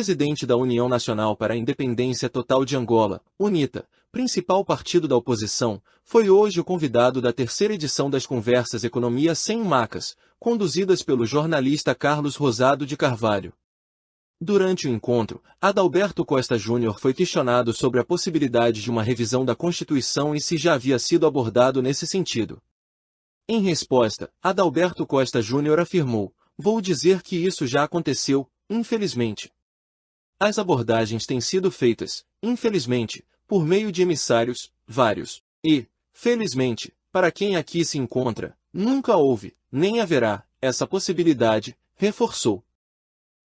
presidente da União Nacional para a Independência Total de Angola, UNITA, principal partido da oposição, foi hoje o convidado da terceira edição das Conversas Economia Sem Macas, conduzidas pelo jornalista Carlos Rosado de Carvalho. Durante o encontro, Adalberto Costa Júnior foi questionado sobre a possibilidade de uma revisão da Constituição e se já havia sido abordado nesse sentido. Em resposta, Adalberto Costa Júnior afirmou: "Vou dizer que isso já aconteceu, infelizmente. As abordagens têm sido feitas, infelizmente, por meio de emissários, vários. E, felizmente, para quem aqui se encontra, nunca houve, nem haverá, essa possibilidade", reforçou.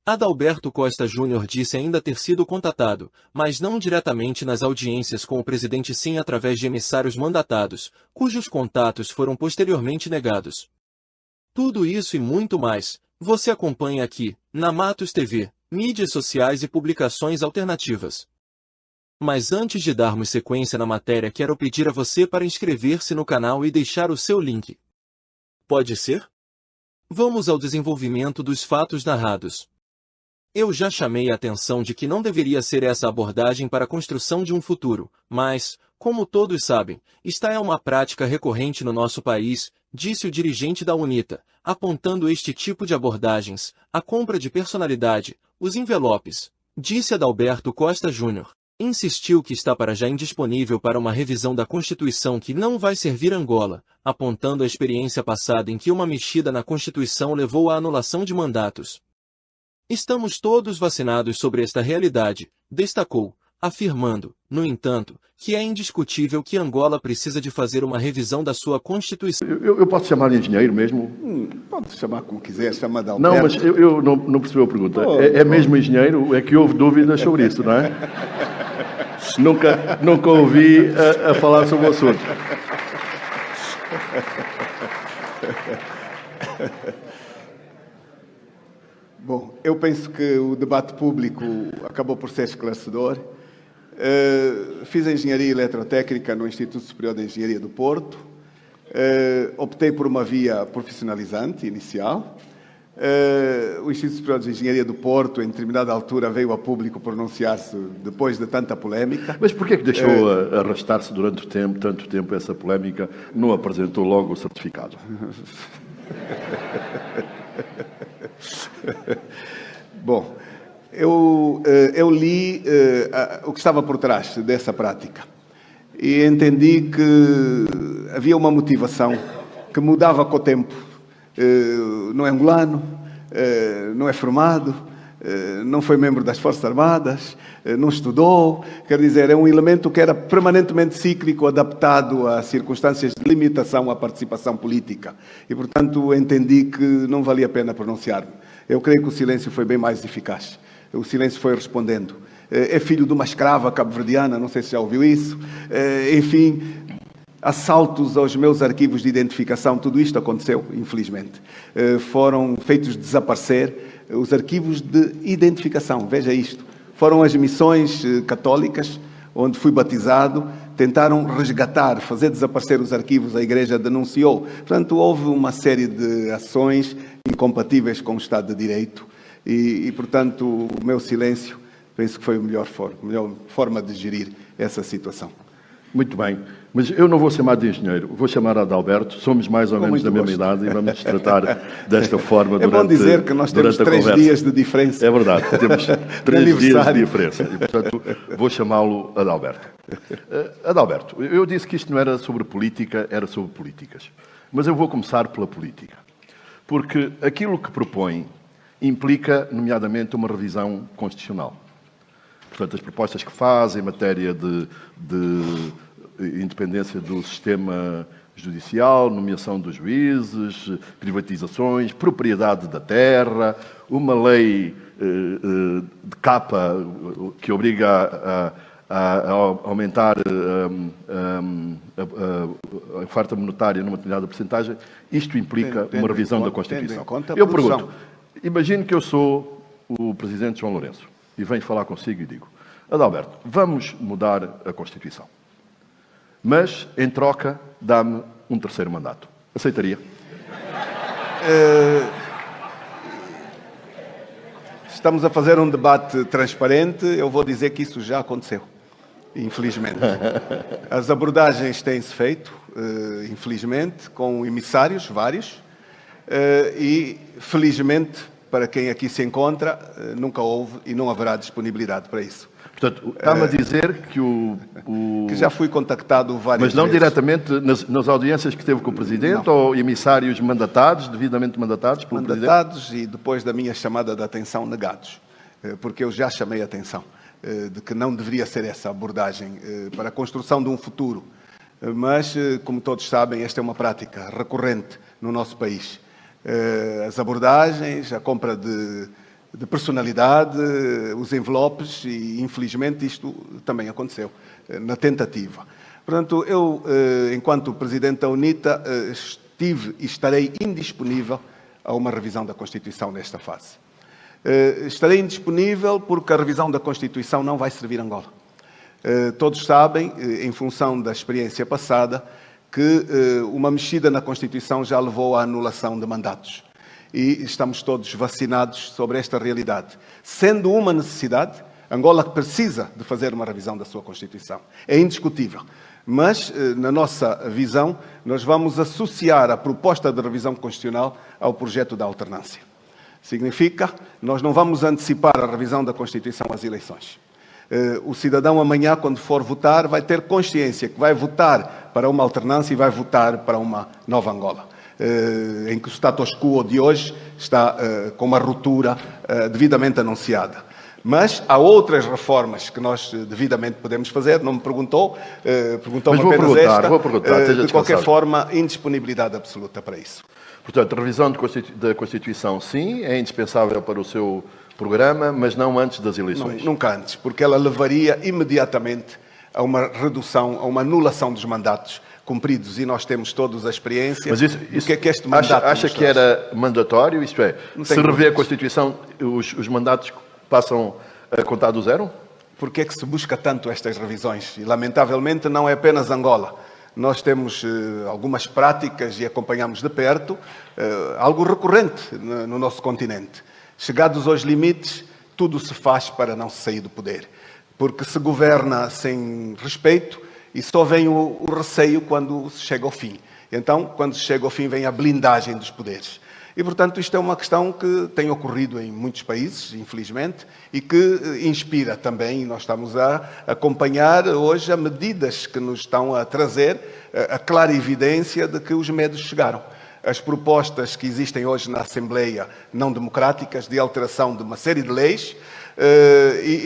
Adalberto Costa Júnior disse ainda ter sido contatado, mas não diretamente nas audiências com o presidente, sim através de emissários mandatados, cujos contatos foram posteriormente negados. Tudo isso e muito mais, você acompanha aqui, na Matos TV, mídias sociais e publicações alternativas. Mas antes de darmos sequência na matéria, quero pedir a você para inscrever-se no canal e deixar o seu link. Pode ser? Vamos ao desenvolvimento dos fatos narrados. Eu já chamei a atenção de que não deveria ser essa abordagem para a construção de um futuro, mas, como todos sabem, esta é uma prática recorrente no nosso país, disse o dirigente da UNITA, apontando este tipo de abordagens, a compra de personalidade, os envelopes, disse Adalberto Costa Júnior. Insistiu que está para já indisponível para uma revisão da Constituição que não vai servir Angola, apontando a experiência passada em que uma mexida na Constituição levou à anulação de mandatos. Estamos todos vacinados sobre esta realidade, destacou, afirmando, no entanto, que é indiscutível que Angola precisa de fazer uma revisão da sua Constituição. Eu posso chamar de engenheiro mesmo? Pode chamar como quiser, chama de Alberto. Não, mas eu não percebi a pergunta. É mesmo engenheiro? É que houve dúvidas sobre isso, não é? Nunca ouvi a falar sobre o assunto. Bom, eu penso que o debate público acabou por ser esclarecedor. Fiz a Engenharia Eletrotécnica no Instituto Superior de Engenharia do Porto. Optei por uma via profissionalizante inicial. O Instituto Superior de Engenharia do Porto, em determinada altura, veio a público pronunciar-se depois de tanta polémica. Mas porquê que deixou arrastar-se durante tanto tempo essa polémica? Não apresentou logo o certificado? Bom, eu li o que estava por trás dessa prática e entendi que havia uma motivação que mudava com o tempo. Não é angolano, não é formado, não foi membro das Forças Armadas, não estudou, quer dizer, é um elemento que era permanentemente cíclico, adaptado a circunstâncias de limitação à participação política. E, portanto, entendi que não valia a pena pronunciar-me. Eu creio que o silêncio foi bem mais eficaz. O silêncio foi respondendo. É filho de uma escrava cabo-verdiana, não sei se já ouviu isso. Enfim, assaltos aos meus arquivos de identificação, tudo isto aconteceu, infelizmente. Foram feitos desaparecer os arquivos de identificação, veja isto. Foram as missões católicas, onde fui batizado, tentaram resgatar, fazer desaparecer os arquivos, a Igreja denunciou. Portanto, houve uma série de ações incompatíveis com o Estado de Direito e portanto, o meu silêncio, penso que foi a melhor forma de gerir essa situação. Muito bem, mas eu não vou chamar de engenheiro, vou chamar a Adalberto, somos mais ou menos da mesma idade e vamos nos tratar desta forma durante a conversa. É bom dizer que nós temos 3 dias de diferença. É verdade, temos 3 dias de diferença e, portanto, vou chamá-lo Adalberto. Adalberto, eu disse que isto não era sobre política, era sobre políticas. Mas eu vou começar pela política. Porque aquilo que propõe implica, nomeadamente, uma revisão constitucional. Portanto, as propostas que faz em matéria de independência do sistema judicial, nomeação dos juízes, privatizações, propriedade da terra, uma lei de capa que obriga a aumentar a oferta monetária numa determinada porcentagem, isto implica uma revisão da Constituição. Eu pergunto, imagino que eu sou o Presidente João Lourenço e venho falar consigo e digo: Adalberto, vamos mudar a Constituição, mas em troca dá-me um 3º mandato. Aceitaria? estamos a fazer um debate transparente, eu vou dizer que isso já aconteceu, infelizmente. As abordagens têm-se feito, infelizmente, com emissários vários, e felizmente, para quem aqui se encontra, nunca houve e não haverá disponibilidade para isso. Portanto, está-me a dizer que Que já fui contactado várias vezes. Mas não diretamente nas audiências que teve com o Presidente, não. Ou emissários mandatados, devidamente mandatados pelo Presidente? Mandatados e depois da minha chamada de atenção, negados. Porque eu já chamei a atenção de que não deveria ser essa abordagem para a construção de um futuro. Mas, como todos sabem, esta é uma prática recorrente no nosso país. As abordagens, a compra de personalidade, os envelopes, e infelizmente isto também aconteceu, na tentativa. Portanto, eu, enquanto Presidente da UNITA, estive e estarei indisponível a uma revisão da Constituição nesta fase. Estarei indisponível porque a revisão da Constituição não vai servir Angola. Todos sabem, em função da experiência passada, que uma mexida na Constituição já levou à anulação de mandatos. E estamos todos vacinados sobre esta realidade. Sendo uma necessidade, Angola precisa de fazer uma revisão da sua Constituição. É indiscutível. Mas, na nossa visão, nós vamos associar a proposta de revisão constitucional ao projeto da alternância. Significa, nós não vamos antecipar a revisão da Constituição às eleições. O cidadão amanhã, quando for votar, vai ter consciência que vai votar para uma alternância e vai votar para uma nova Angola, em que o status quo de hoje está com uma ruptura devidamente anunciada. Mas há outras reformas que nós devidamente podemos fazer. Não me perguntou, perguntou-me apenas esta. Vou perguntar, de qualquer forma, indisponibilidade absoluta para isso. Portanto, a revisão da Constituição, sim, é indispensável para o seu programa, mas não antes das eleições. Nunca antes, porque ela levaria imediatamente a uma redução, a uma anulação dos mandatos cumpridos, e nós temos todos a experiência. Mas isso do que é que este mandato acha que era mandatório? Isto é, se rever a Constituição, os mandatos passam a contar do zero? Por que é que se busca tanto estas revisões? E, lamentavelmente, não é apenas Angola. Nós temos algumas práticas e acompanhamos de perto algo recorrente no nosso continente. Chegados aos limites, tudo se faz para não se sair do poder. Porque se governa sem respeito e só vem o receio quando se chega ao fim. Então, quando se chega ao fim, vem a blindagem dos poderes. E, portanto, isto é uma questão que tem ocorrido em muitos países, infelizmente, e que inspira também, e nós estamos a acompanhar hoje as medidas que nos estão a trazer a clara evidência de que os medos chegaram. As propostas que existem hoje na Assembleia não democráticas de alteração de uma série de leis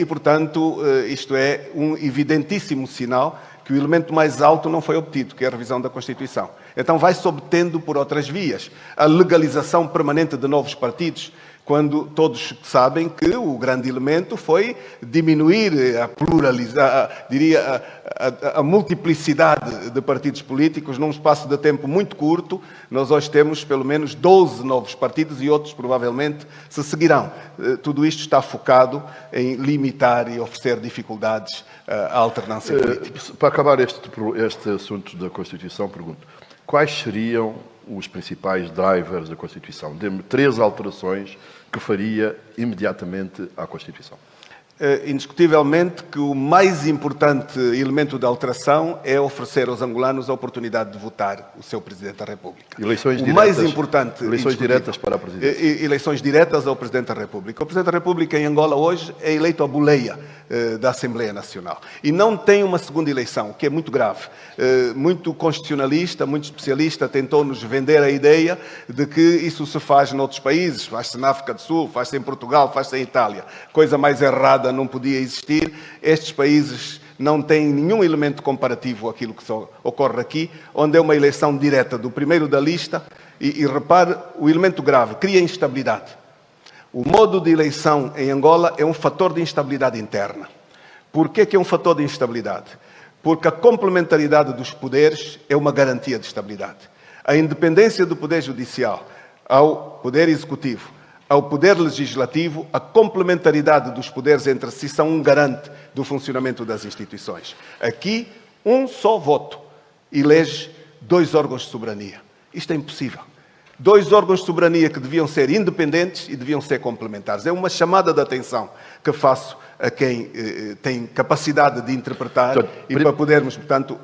portanto, isto é um evidentíssimo sinal que o elemento mais alto não foi obtido, que é a revisão da Constituição. Então vai-se obtendo por outras vias. A legalização permanente de novos partidos, quando todos sabem que o grande elemento foi diminuir a pluralidade, a multiplicidade de partidos políticos num espaço de tempo muito curto. Nós hoje temos pelo menos 12 novos partidos e outros provavelmente se seguirão. Tudo isto está focado em limitar e oferecer dificuldades à alternância política. Para acabar este assunto da Constituição, pergunto, quais seriam os principais drivers da Constituição? Dê-me 3 alterações que faria imediatamente à Constituição. Indiscutivelmente que o mais importante elemento da alteração é oferecer aos angolanos a oportunidade de votar o seu Presidente da República. Eleições diretas, mais importante, eleições diretas para a presidência. Eleições diretas ao Presidente da República. O Presidente da República em Angola hoje é eleito à boleia da Assembleia Nacional. E não tem uma segunda eleição, o que é muito grave. Muito constitucionalista, muito especialista tentou-nos vender a ideia de que isso se faz noutros países, faz-se na África do Sul, faz-se em Portugal, faz-se em Itália. Coisa mais errada não podia existir. Estes países não têm nenhum elemento comparativo àquilo que ocorre aqui, onde é uma eleição direta do primeiro da lista e repare o elemento grave, cria instabilidade. O modo de eleição em Angola é um fator de instabilidade interna. Por que é um fator de instabilidade? Porque a complementaridade dos poderes é uma garantia de estabilidade. A independência do Poder Judicial ao Poder Executivo, ao Poder Legislativo, a complementaridade dos poderes entre si são um garante do funcionamento das instituições. Aqui, um só voto elege 2 órgãos de soberania. Isto é impossível. Dois órgãos de soberania que deviam ser independentes e deviam ser complementares. É uma chamada de atenção que faço a quem tem capacidade de interpretar e para podermos, portanto,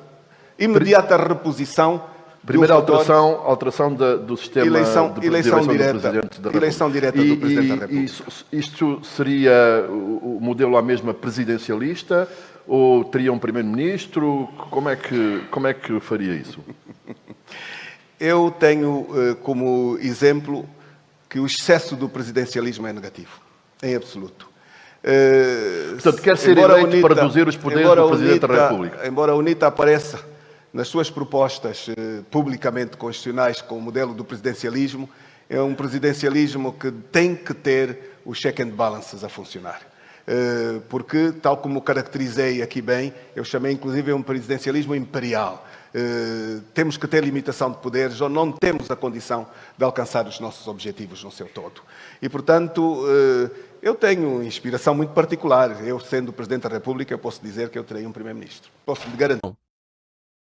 imediata reposição. Primeira alteração do sistema eleição direta do Presidente da República. Eleição direta do Presidente da República. Isto seria o modelo à mesma presidencialista ou teria um Primeiro-Ministro? Como é que faria isso? Eu tenho como exemplo que o excesso do presidencialismo é negativo, em absoluto. Portanto, quer ser eleito para reduzir os poderes do Presidente da República. Embora a UNITA apareça nas suas propostas publicamente constitucionais com o modelo do presidencialismo, é um presidencialismo que tem que ter os check and balances a funcionar. Porque, tal como caracterizei aqui bem, eu chamei inclusive um presidencialismo imperial. Temos que ter limitação de poderes ou não temos a condição de alcançar os nossos objetivos no seu todo. E, portanto, eu tenho inspiração muito particular. Eu, sendo Presidente da República, eu posso dizer que eu terei um Primeiro-Ministro. Posso lhe garantir.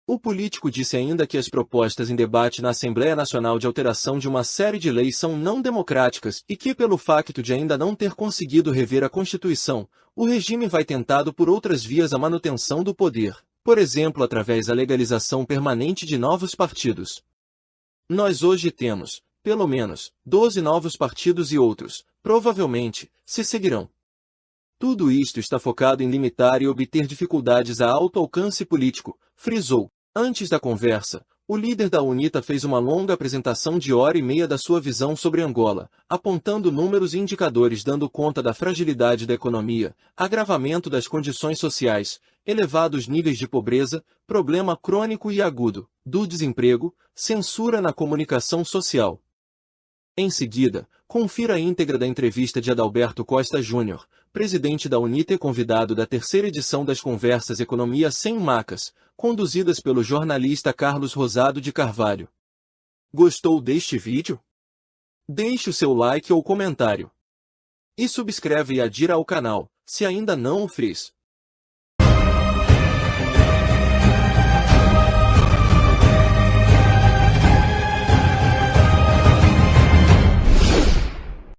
O político disse ainda que as propostas em debate na Assembleia Nacional de alteração de uma série de leis são não democráticas e que, pelo facto de ainda não ter conseguido rever a Constituição, o regime vai tentado por outras vias a manutenção do poder, por exemplo através da legalização permanente de novos partidos. Nós hoje temos, pelo menos, 12 novos partidos e outros, provavelmente, se seguirão. Tudo isto está focado em limitar e obter dificuldades a alto alcance político, frisou. Antes da conversa, o líder da UNITA fez uma longa apresentação de 1h30 da sua visão sobre Angola, apontando números e indicadores dando conta da fragilidade da economia, agravamento das condições sociais, elevados níveis de pobreza, problema crônico e agudo, do desemprego, censura na comunicação social. Em seguida, confira a íntegra da entrevista de Adalberto Costa Júnior, presidente da UNITA e convidado da terceira edição das Conversas Economia Sem Macas, conduzidas pelo jornalista Carlos Rosado de Carvalho. Gostou deste vídeo? Deixe o seu like ou comentário. E subscreve e adira ao canal, se ainda não o fez.